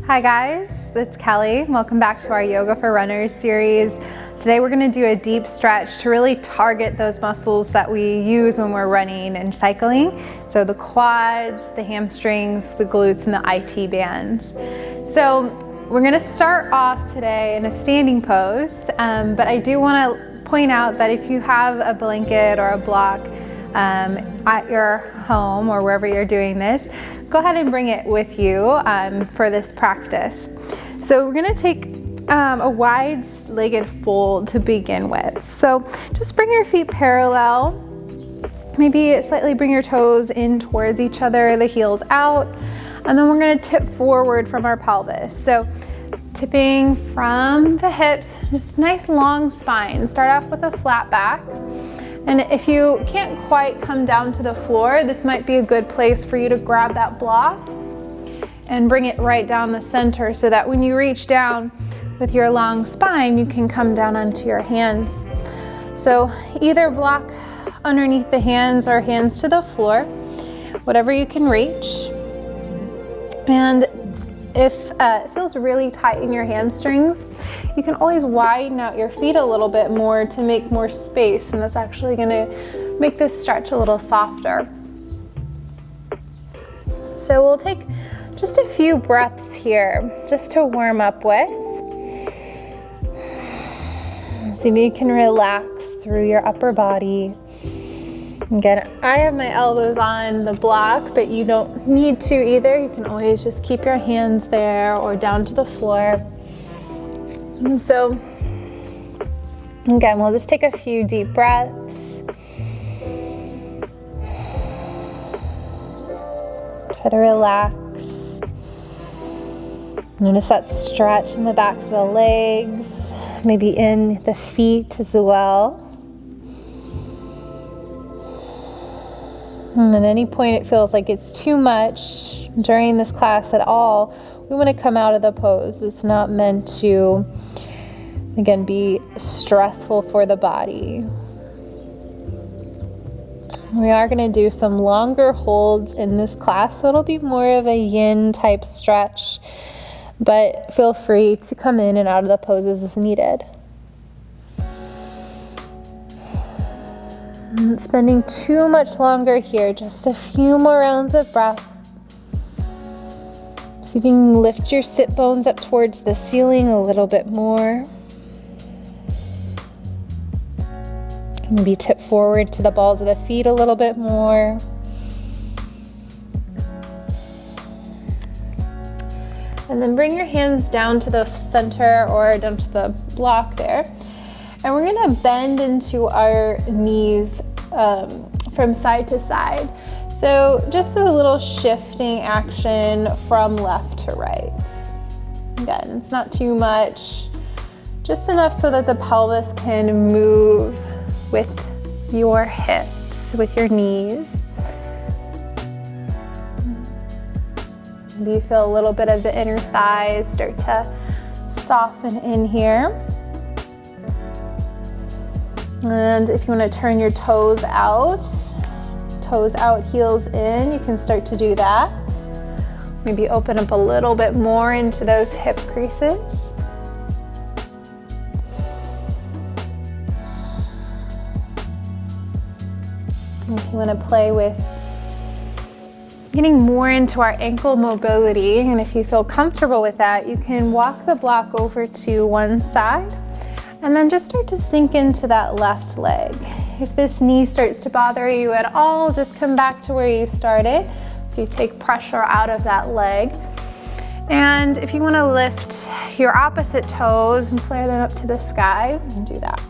Hi guys, it's Kelly. Welcome back to our Yoga for Runners series. Today we're going to do a deep stretch to really target those muscles that we use when we're running and cycling. So the quads, the hamstrings, the glutes, and the IT bands. So we're going to start off today in a standing pose, but I do want to point out that if you have a blanket or a block at your home or wherever you're doing this, go ahead and bring it with you for this practice. So we're going to take a wide-legged fold to begin with. So just bring your feet parallel. Maybe slightly bring your toes in towards each other, the heels out, and then we're going to tip forward from our pelvis. So tipping from the hips, just nice long spine. Start off with a flat back. And if you can't quite come down to the floor, this might be a good place for you to grab that block and bring it right down the center so that when you reach down with your long spine, you can come down onto your hands. So either block underneath the hands or hands to the floor, whatever you can reach. And if it feels really tight in your hamstrings, you can always widen out your feet a little bit more to make more space, and that's actually going to make this stretch a little softer. So we'll take just a few breaths here just to warm up with. See if you can relax through your upper body. Again, I have my elbows on the block, but you don't need to either. You can always just keep your hands there or down to the floor. So, again, we'll just take a few deep breaths. Try to relax. Notice that stretch in the backs of the legs, maybe in the feet as well. And at any point it feels like it's too much during this class at all, we want to come out of the pose. It's not meant to, again, be stressful for the body. We are going to do some longer holds in this class, so it'll be more of a yin type stretch, but feel free to come in and out of the poses as needed. Not spending too much longer here, just a few more rounds of breath. See if you can lift your sit bones up towards the ceiling a little bit more. Maybe tip forward to the balls of the feet a little bit more. And then bring your hands down to the center or down to the block there. And we're going to bend into our knees from side to side. So just a little shifting action from left to right. Again, it's not too much, just enough so that the pelvis can move with your hips, with your knees. Maybe you feel a little bit of the inner thighs start to soften in here. And if you want to turn your toes out, heels in, you can start to do that. Maybe open up a little bit more into those hip creases. And if you want to play with getting more into our ankle mobility, and if you feel comfortable with that, you can walk the block over to one side and then just start to sink into that left leg. If this knee starts to bother you at all, just come back to where you started. So you take pressure out of that leg. And if you want to lift your opposite toes and flare them up to the sky, you can do that.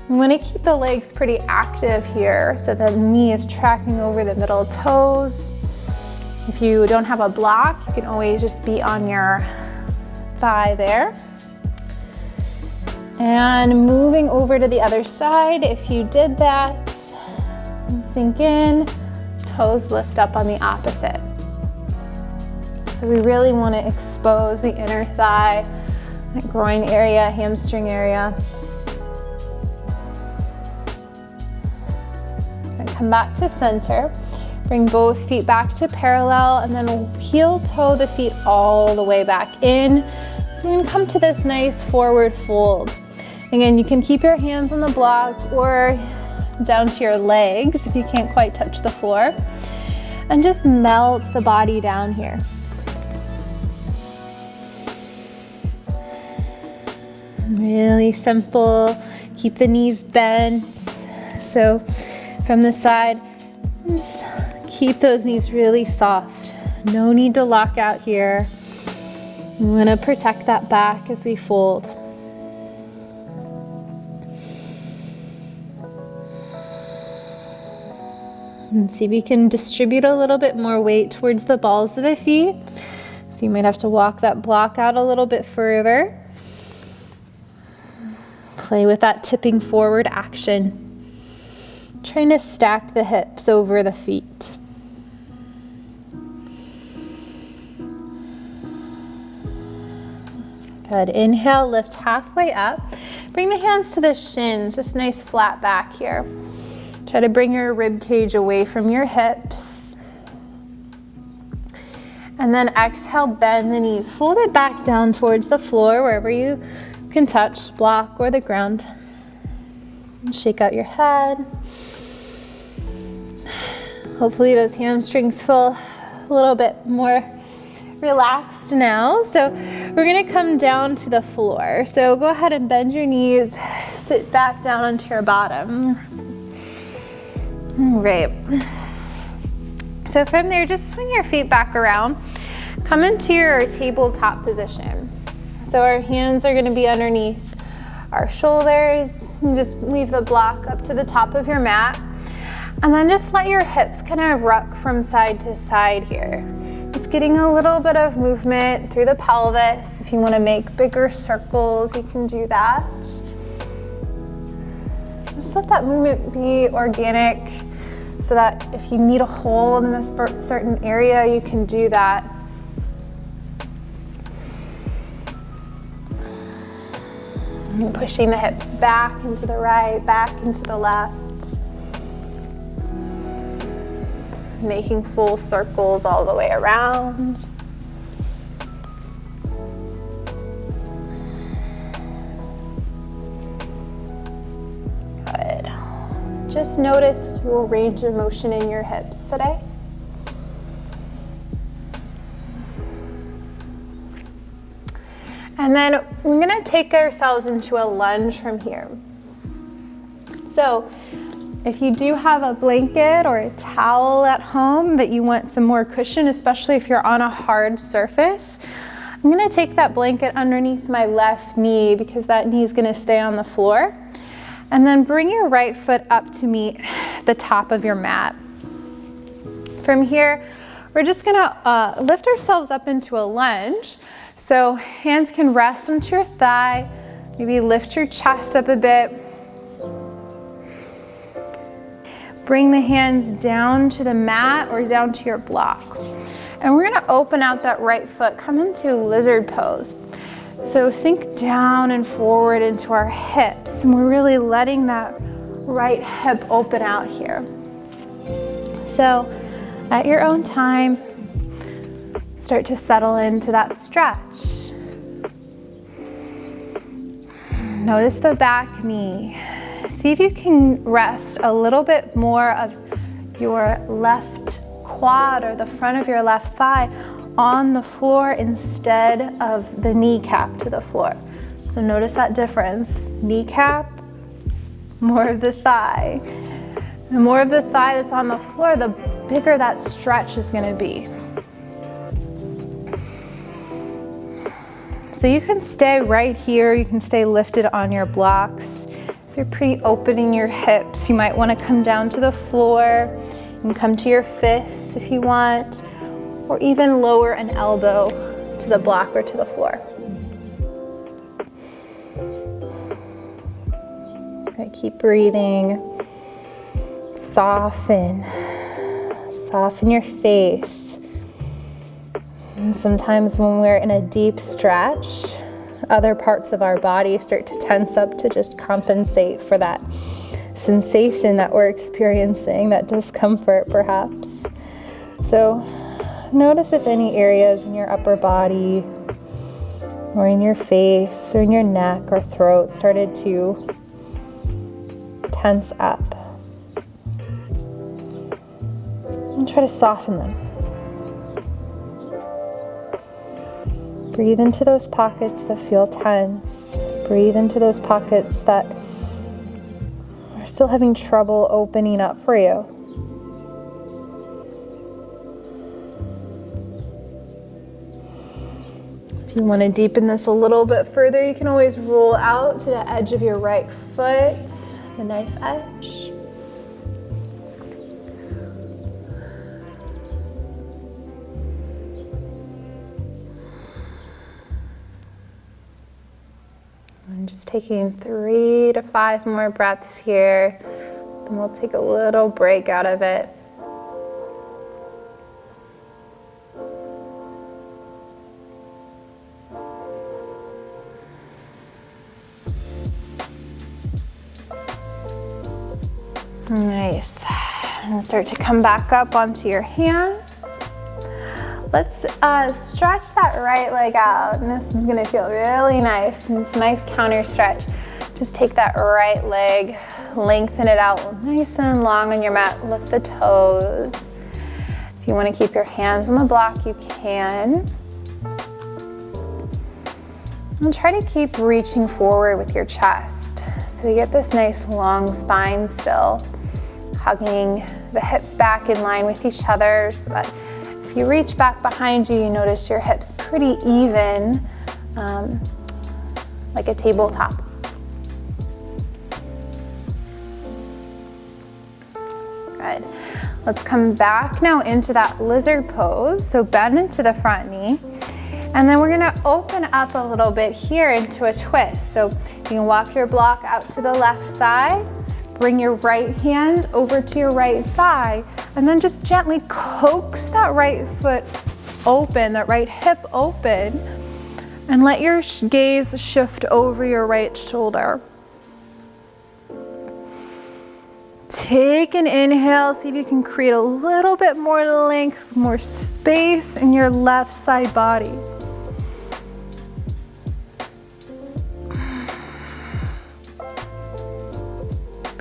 You want to keep the legs pretty active here so the knee is tracking over the middle toes. If you don't have a block, you can always just be on your thigh there. And moving over to the other side, if you did that, sink in, toes lift up on the opposite. So we really want to expose the inner thigh, that groin area, hamstring area. And come back to center. Bring both feet back to parallel, and then we'll heel toe the feet all the way back in. So you can come to this nice forward fold. Again, you can keep your hands on the block or down to your legs if you can't quite touch the floor. And just melt the body down here. Really simple. Keep the knees bent. So from the side, just keep those knees really soft. No need to lock out here. We want to protect that back as we fold. And see if we can distribute a little bit more weight towards the balls of the feet. So you might have to walk that block out a little bit further. Play with that tipping forward action. Trying to stack the hips over the feet. Good. Inhale, lift halfway up. Bring the hands to the shins, just nice flat back here. Try to bring your rib cage away from your hips. And then exhale, bend the knees. Fold it back down towards the floor, wherever you can touch, block or the ground. Shake out your head. Hopefully those hamstrings feel a little bit more relaxed now. So we're gonna come down to the floor. So go ahead and bend your knees, sit back down onto your bottom. Great. So from there, just swing your feet back around. Come into your tabletop position. So our hands are gonna be underneath our shoulders. You just leave the block up to the top of your mat. And then just let your hips kind of rock from side to side here. Just getting a little bit of movement through the pelvis. If you want to make bigger circles, you can do that. Just let that movement be organic so that if you need a hold in a certain area, you can do that. And pushing the hips back into the right, back into the left. Making full circles all the way around. Good. Just notice your range of motion in your hips today. And then we're gonna take ourselves into a lunge from here. So if you do have a blanket or a towel at home that you want some more cushion, especially if you're on a hard surface, I'm gonna take that blanket underneath my left knee because that knee is gonna stay on the floor. And then bring your right foot up to meet the top of your mat. From here, we're just gonna lift ourselves up into a lunge. So hands can rest onto your thigh, maybe lift your chest up a bit. Bring the hands down to the mat or down to your block. And we're gonna open out that right foot, come into lizard pose. So sink down and forward into our hips. And we're really letting that right hip open out here. So at your own time, start to settle into that stretch. Notice the back knee. See if you can rest a little bit more of your left quad or the front of your left thigh on the floor instead of the kneecap to the floor. So notice that difference. Kneecap, more of the thigh. The more of the thigh that's on the floor, the bigger that stretch is gonna be. So you can stay right here, you can stay lifted on your blocks. If you're pretty open in your hips, you might want to come down to the floor and come to your fists if you want, or even lower an elbow to the block or to the floor. Okay, keep breathing. Soften your face. And sometimes when we're in a deep stretch, other parts of our body start to tense up to just compensate for that sensation that we're experiencing, that discomfort perhaps. So notice if any areas in your upper body or in your face or in your neck or throat started to tense up. And try to soften them. Breathe into those pockets that feel tense. Breathe into those pockets that are still having trouble opening up for you. If you want to deepen this a little bit further, you can always roll out to the edge of your right foot, the knife edge. And just taking 3 to 5 more breaths here, then we'll take a little break out of it. Nice. And start to come back up onto your hands. Let's stretch that right leg out, and this is gonna feel really nice. And it's a nice counter stretch. Just take that right leg, lengthen it out nice and long on your mat, lift the toes. If you wanna keep your hands on the block, you can. And try to keep reaching forward with your chest. So you get this nice long spine still, hugging the hips back in line with each other so that if you reach back behind you, you notice your hips pretty even, like a tabletop. Good. Let's come back now into that lizard pose. So bend into the front knee. And then we're gonna open up a little bit here into a twist. So you can walk your block out to the left side, bring your right hand over to your right thigh, and then just gently coax that right foot open, that right hip open, and let your gaze shift over your right shoulder. Take an inhale, see if you can create a little bit more length, more space in your left side body.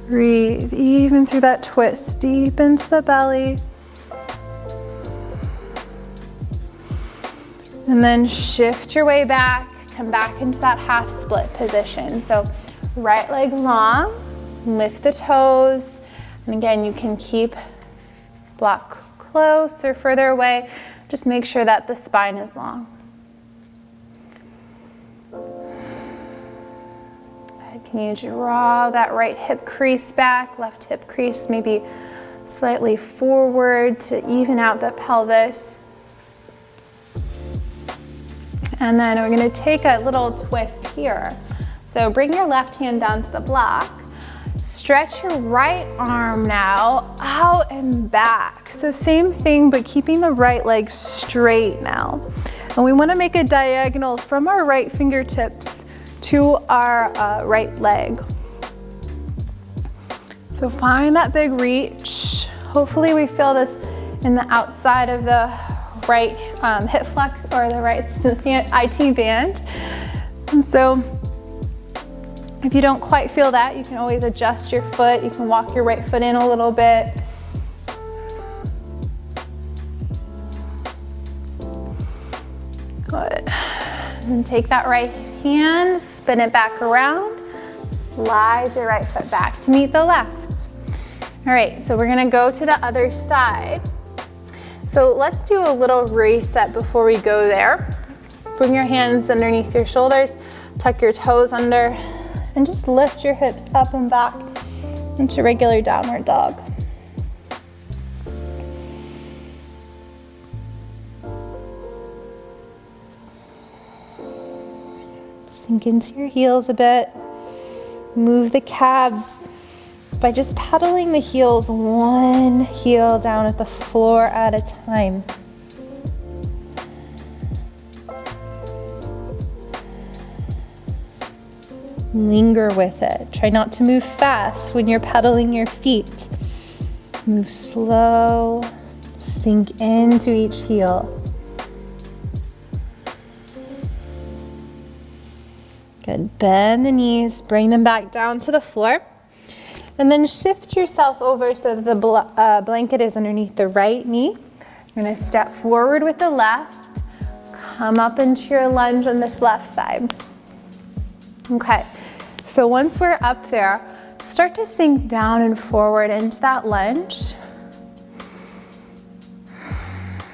Breathe even through that twist, deep into the belly. And then shift your way back, come back into that half split position. So right leg long, lift the toes. And again, you can keep block close or further away. Just make sure that the spine is long. Can you draw that right hip crease back, left hip crease maybe slightly forward to even out the pelvis. And then we're gonna take a little twist here. So bring your left hand down to the block. Stretch your right arm now out and back. So same thing, but keeping the right leg straight now. And we wanna make a diagonal from our right fingertips to our right leg. So find that big reach. Hopefully we feel this in the outside of the right hip flex or the right IT band. And so if you don't quite feel that, you can always adjust your foot. You can walk your right foot in a little bit. Good. And then take that right hand, spin it back around, slide your right foot back to meet the left. All right, so we're gonna go to the other side. So let's do a little reset before we go there. Bring your hands underneath your shoulders, tuck your toes under, and just lift your hips up and back into regular downward dog. Sink into your heels a bit. Move the calves by just pedaling the heels one heel down at the floor at a time. Linger with it. Try not to move fast when you're pedaling your feet. Move slow, sink into each heel. Good, bend the knees, bring them back down to the floor. And then shift yourself over so that the blanket is underneath the right knee. You're gonna step forward with the left, come up into your lunge on this left side. Okay, so once we're up there, start to sink down and forward into that lunge.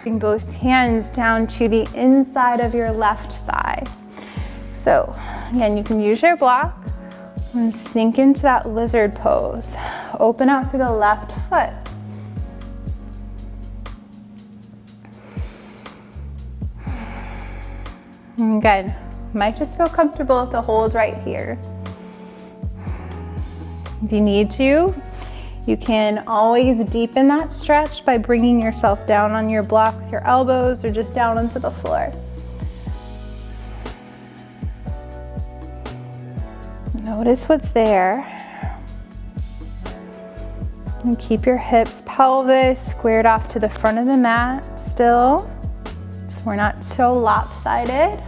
Bring both hands down to the inside of your left thigh. So again, you can use your block and sink into that lizard pose. Open out through the left foot. And again, might just feel comfortable to hold right here. If you need to, you can always deepen that stretch by bringing yourself down on your block with your elbows or just down onto the floor. Notice what's there. And keep your hips, pelvis squared off to the front of the mat still, so we're not so lopsided.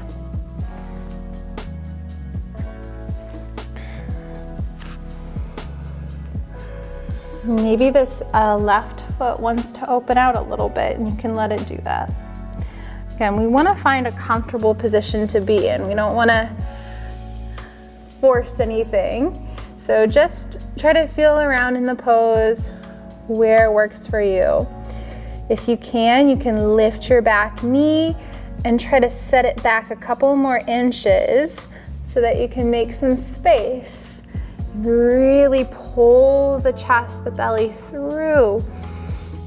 Maybe this left foot wants to open out a little bit, and you can let it do that. Again, we want to find a comfortable position to be in. We don't want to force anything. So just try to feel around in the pose where works for you. If you can lift your back knee and try to set it back a couple more inches so that you can make some space. Really pull the chest, the belly through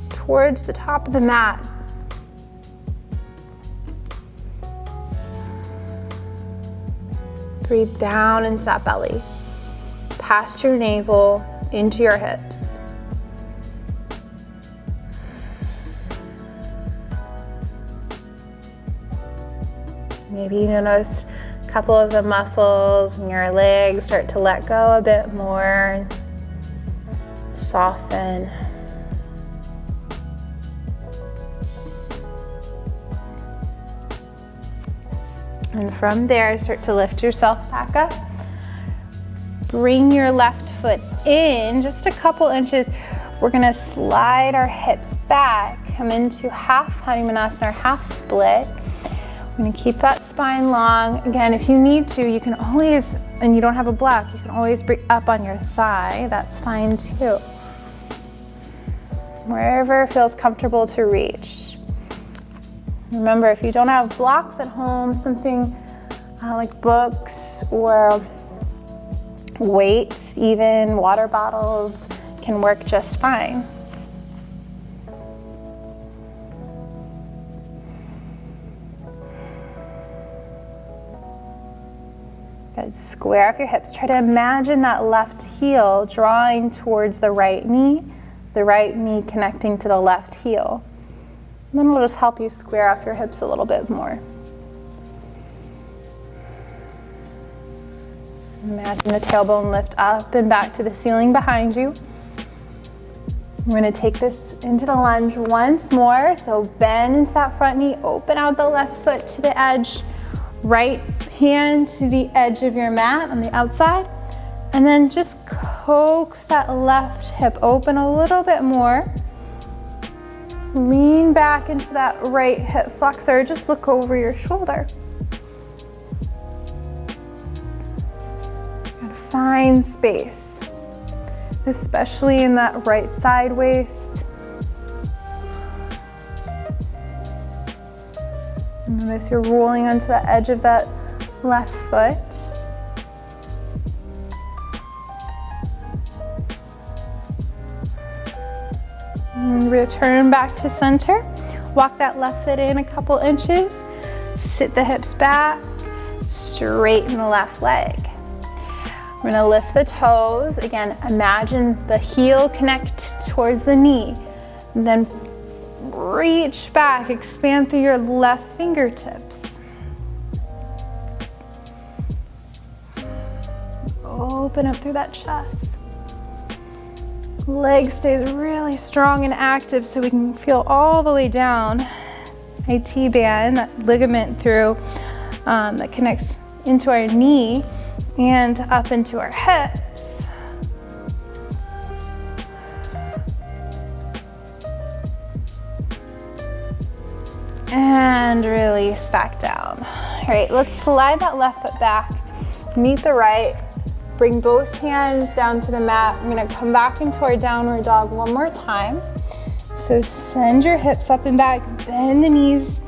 towards the top of the mat. Breathe down into that belly, past your navel, into your hips. Maybe you notice a couple of the muscles in your legs start to let go a bit more, soften. And from there, start to lift yourself back up. Bring your left foot in just a couple inches. We're gonna slide our hips back, come into half Hanumanasana or half split. We're gonna keep that spine long. Again, if you need to, you can always, and you don't have a block, you can always bring up on your thigh. That's fine too. Wherever feels comfortable to reach. Remember, if you don't have blocks at home, something like books or weights, even water bottles can work just fine. Good. Square off your hips. Try to imagine that left heel drawing towards the right knee connecting to the left heel. And then it'll just help you square off your hips a little bit more. Imagine the tailbone lift up and back to the ceiling behind you. We're going to take this into the lunge once more. So bend into that front knee, open out the left foot to the edge, right hand to the edge of your mat on the outside, and then just coax that left hip open a little bit more. Lean back into that right hip flexor, just look over your shoulder. And find space, especially in that right side waist. Notice you're rolling onto the edge of that left foot. And return back to center. Walk that left foot in a couple inches. Sit the hips back. Straighten the left leg. We're gonna lift the toes. Again, imagine the heel connect towards the knee. And then reach back, expand through your left fingertips. Open up through that chest. Leg stays really strong and active so we can feel all the way down. IT band, that ligament through that connects into our knee and up into our hips. And release back down. All right, let's slide that left foot back, meet the right, bring both hands down to the mat. I'm gonna come back into our downward dog one more time. So send your hips up and back, bend the knees,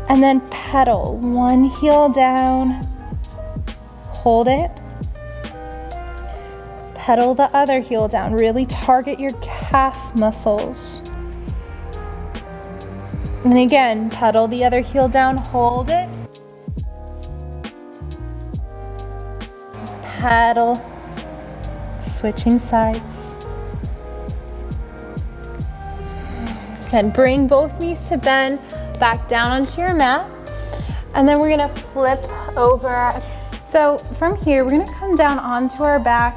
and then pedal. One heel down, hold it. Pedal the other heel down. Really target your calf muscles. And again, pedal the other heel down, hold it. Pedal, switching sides. Again, bring both knees to bend, back down onto your mat. And then we're gonna flip over. So from here, we're gonna come down onto our back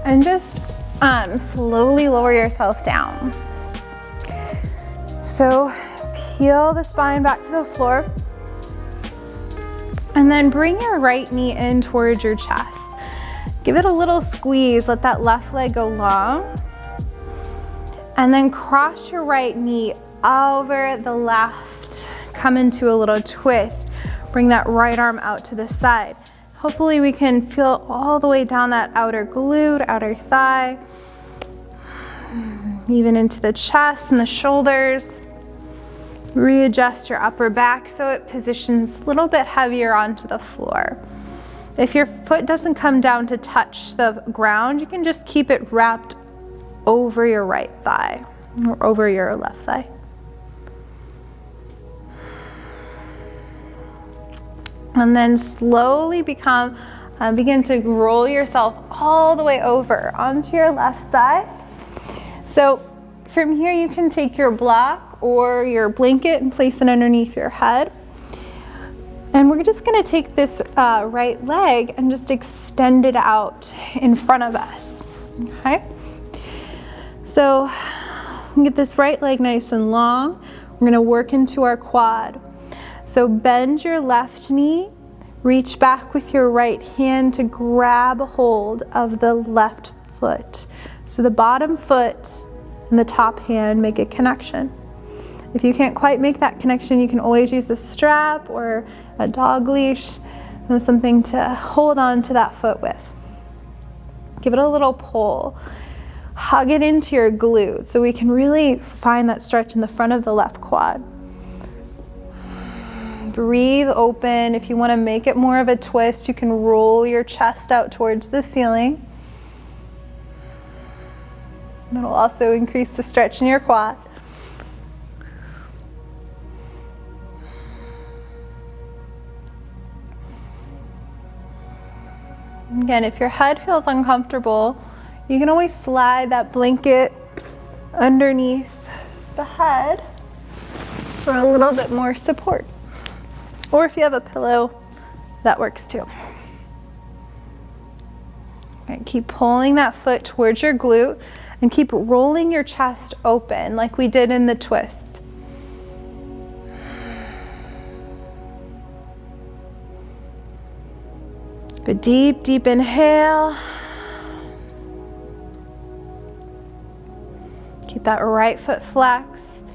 and just slowly lower yourself down. So peel the spine back to the floor. And then bring your right knee in towards your chest. Give it a little squeeze, let that left leg go long. And then cross your right knee over the left. Come into a little twist. Bring that right arm out to the side. Hopefully we can feel all the way down that outer glute, outer thigh, even into the chest and the shoulders. Readjust your upper back so it positions a little bit heavier onto the floor. If your foot doesn't come down to touch the ground, you can just keep it wrapped over your right thigh or over your left thigh. And then slowly begin to roll yourself all the way over onto your left side. So from here you can take your block or your blanket and place it underneath your head. And we're just gonna take this right leg and just extend it out in front of us, okay? So get this right leg nice and long. We're gonna work into our quad. So bend your left knee, reach back with your right hand to grab a hold of the left foot. So the bottom foot and the top hand make a connection. If you can't quite make that connection, you can always use a strap or a dog leash and something to hold on to that foot with. Give it a little pull. Hug it into your glute so we can really find that stretch in the front of the left quad. Breathe open. If you want to make it more of a twist, you can roll your chest out towards the ceiling. That'll also increase the stretch in your quad. Again, if your head feels uncomfortable, you can always slide that blanket underneath the head for a little bit more support. Or if you have a pillow, that works too. All right, keep pulling that foot towards your glute and keep rolling your chest open like we did in the twist. Good deep, deep inhale. Keep that right foot flexed.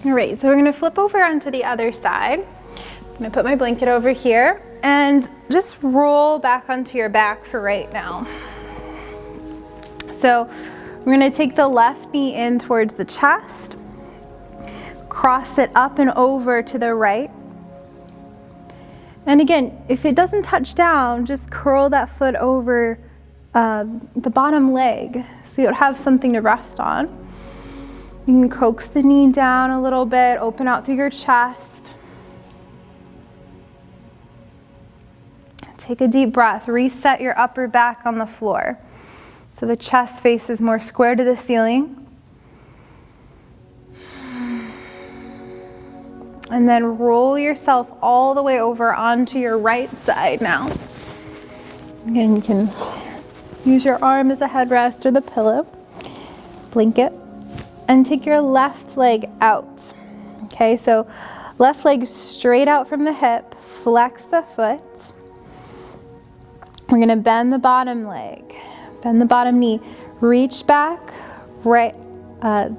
All right, so we're gonna flip over onto the other side. I'm gonna put my blanket over here and just roll back onto your back for right now. So we're gonna take the left knee in towards the chest, cross it up and over to the right. And again, if it doesn't touch down, just curl that foot over the bottom leg so you'll have something to rest on. You can coax the knee down a little bit, open out through your chest. Take a deep breath, reset your upper back on the floor so the chest faces more square to the ceiling. And then roll yourself all the way over onto your right side now. Again, you can Use your arm as a headrest or the pillow, blanket, and take your left leg out. Okay, so left leg straight out from the hip, flex the foot. We're gonna bend the bottom leg, bend the bottom knee, reach back, right,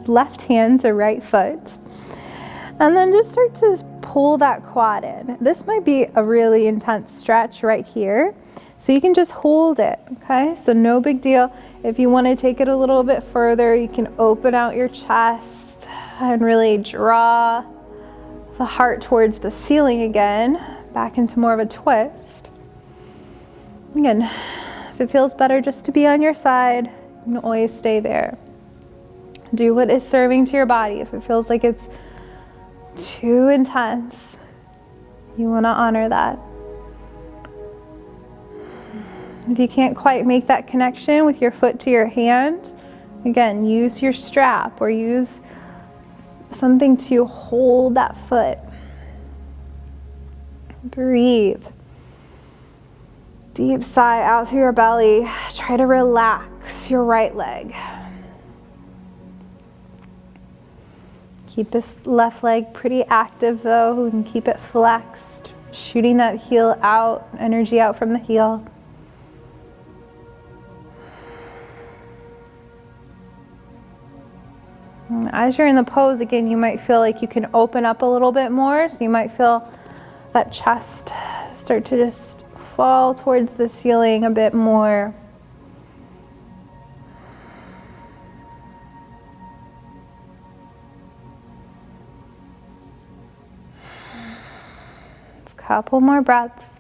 left hand to right foot, and then just start to pull that quad in. This might be a really intense stretch right here, so you can just hold it, okay? So no big deal. If you want to take it a little bit further, you can open out your chest and really draw the heart towards the ceiling again, back into more of a twist. Again, if it feels better just to be on your side, you can always stay there. Do what is serving to your body. If it feels like it's too intense, you want to honor that. If you can't quite make that connection with your foot to your hand, again, use your strap or use something to hold that foot. Breathe. Deep sigh out through your belly. Try to relax your right leg. Keep this left leg pretty active though, and keep it flexed, shooting that heel out, energy out from the heel. As you're in the pose, again, you might feel like you can open up a little bit more. So you might feel that chest start to just fall towards the ceiling a bit more. Just a couple more breaths.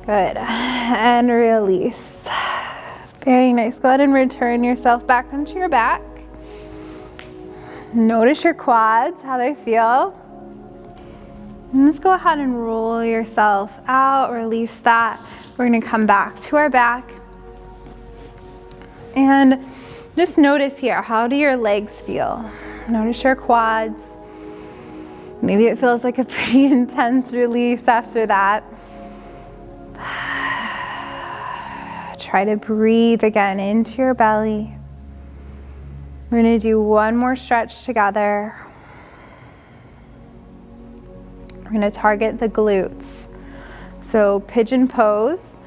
Good. And release. Very nice. Go ahead and return yourself back onto your back. Notice your quads, how they feel. And let's go ahead and roll yourself out, release that. We're going to come back to our back. And just notice here, how do your legs feel? Notice your quads. Maybe it feels like a pretty intense release after that. Try to breathe again into your belly. We're going to do one more stretch together. We're going to target the glutes. So pigeon pose,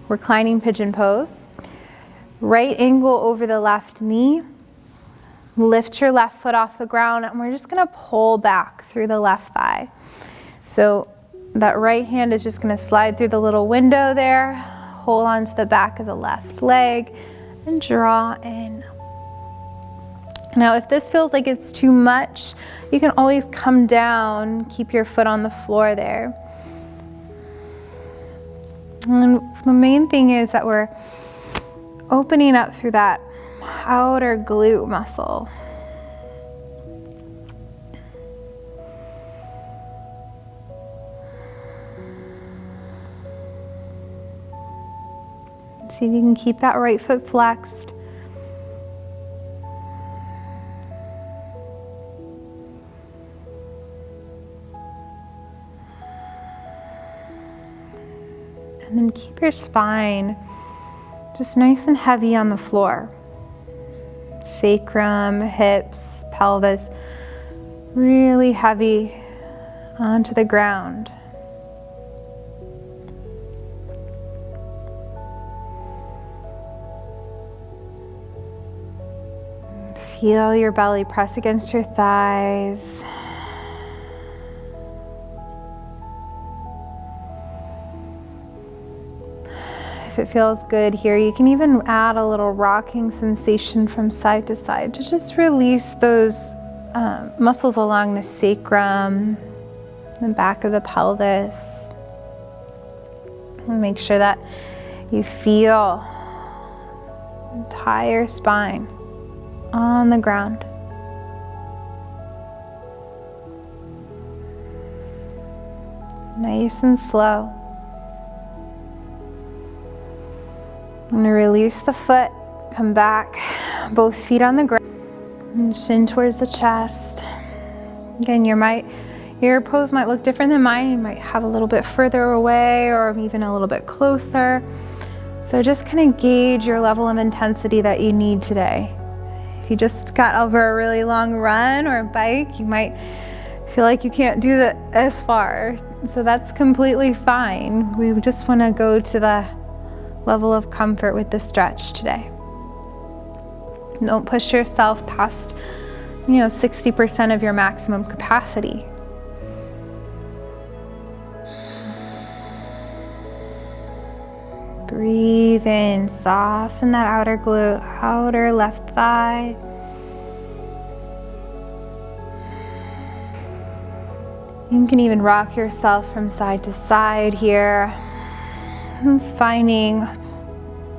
reclining pigeon pose. Right angle over the left knee. Lift your left foot off the ground, and we're just going to pull back through the left thigh. So that right hand is just going to slide through the little window there. Hold on to the back of the left leg and draw in. Now, if this feels like it's too much, you can always come down, keep your foot on the floor there. And the main thing is that we're opening up through that outer glute muscle. See if you can keep that right foot flexed. And then keep your spine just nice and heavy on the floor. Sacrum, hips, pelvis, really heavy onto the ground. Feel your belly press against your thighs. If it feels good here, you can even add a little rocking sensation from side to side to just release those muscles along the sacrum, the back of the pelvis. And make sure that you feel the entire spine on the ground. Nice and slow. I'm going to release the foot, come back, both feet on the ground, and chin towards the chest. Again, you Your pose might look different than mine. You might have a little bit further away or even a little bit closer. So just kind of gauge your level of intensity that you need today. If you just got over a really long run or a bike, you might feel like you can't do that as far. So that's completely fine. We just want to go to the level of comfort with the stretch today. Don't push yourself past, 60% of your maximum capacity. Breathe in, soften that outer glute, outer left thigh. You can even rock yourself from side to side here. Just finding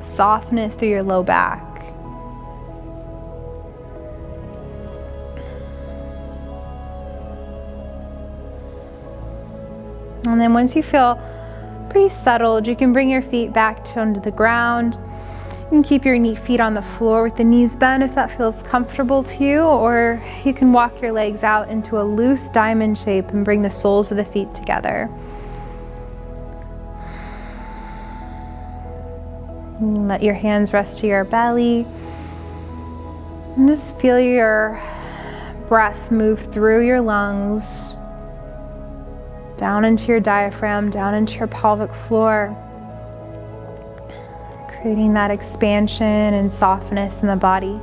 softness through your low back. And then once you feel pretty settled, you can bring your feet back onto the ground. You can keep your feet on the floor with the knees bent if that feels comfortable to you, or you can walk your legs out into a loose diamond shape and bring the soles of the feet together. And let your hands rest to your belly. And just feel your breath move through your lungs, down into your diaphragm, down into your pelvic floor, creating that expansion and softness in the body.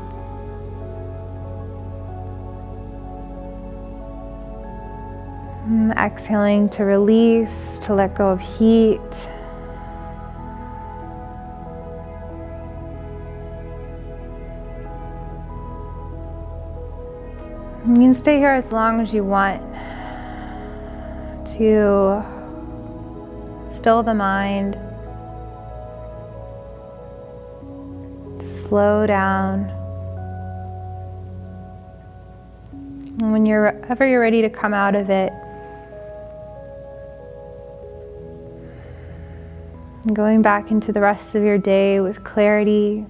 And exhaling to release, to let go of heat. You can stay here as long as you want to still the mind, to slow down. And whenever you're ready to come out of it, and going back into the rest of your day with clarity,